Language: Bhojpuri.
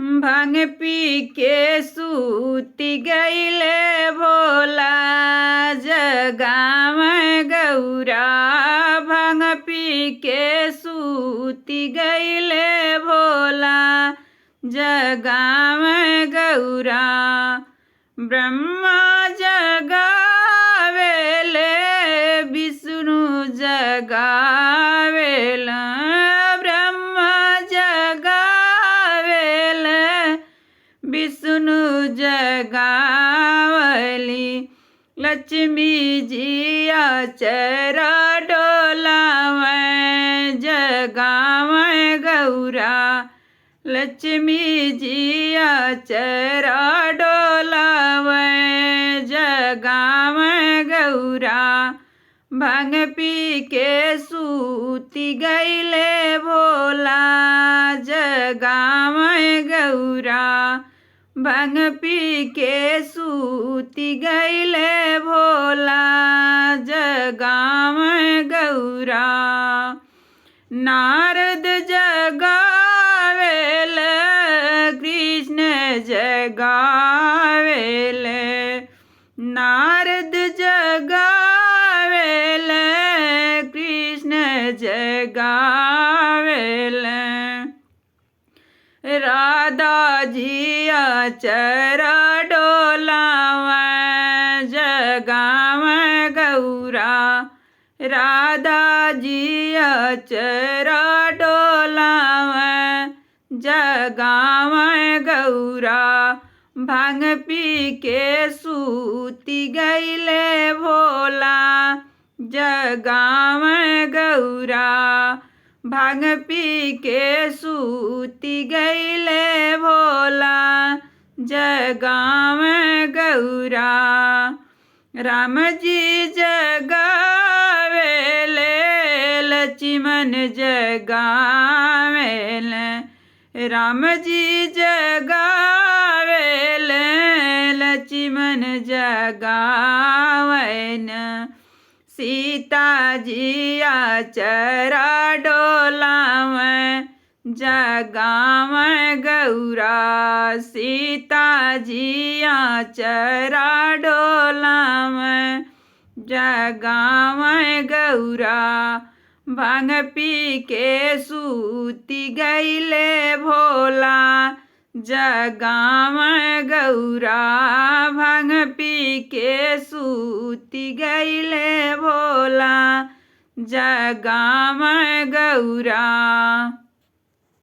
भांग पी के सूती गईले भोला जगाव गौरा। भांग पी के सूती गईले भोला जगाव गौरा। ब्रह्मा जगावेले विष्णु जगावेल। ब्रह्मा जगावेले विष्णु जगावली। लक्ष्मी जी चरा डोलावे जगाव गौरा। लक्ष्मी जी चरा डोलावे जगाव गौरा। भांग पी के सूती गईले भोला जगाव गौरा। भांग पी के सूती गईले भोला जगाव गौरा। नारद जगावेल कृष्ण जगावेल। नारद जगावेल कृष्ण जगावेल। राधा जी चरा डोलावे जगाव गौरा। राधा जी चरा डोलावे जगाव गौरा। भांग पी के सूती गईले भोला जगाव गौरा। भांग पी के सूती गईले भोला जगाव गौरा। राम जी जगावेले लक्ष्मण जगावेल। राम जी जगावेले लक्ष्मण जगावेन। सीता जी चरा डोलावे जगाव गौरा। सीता जी चरा डोलावे जगाव गौरा। भांग पी के सूती गईले भोला जगाव गौरा। भांग पी के सूती गईले भोला जगाव गौरा।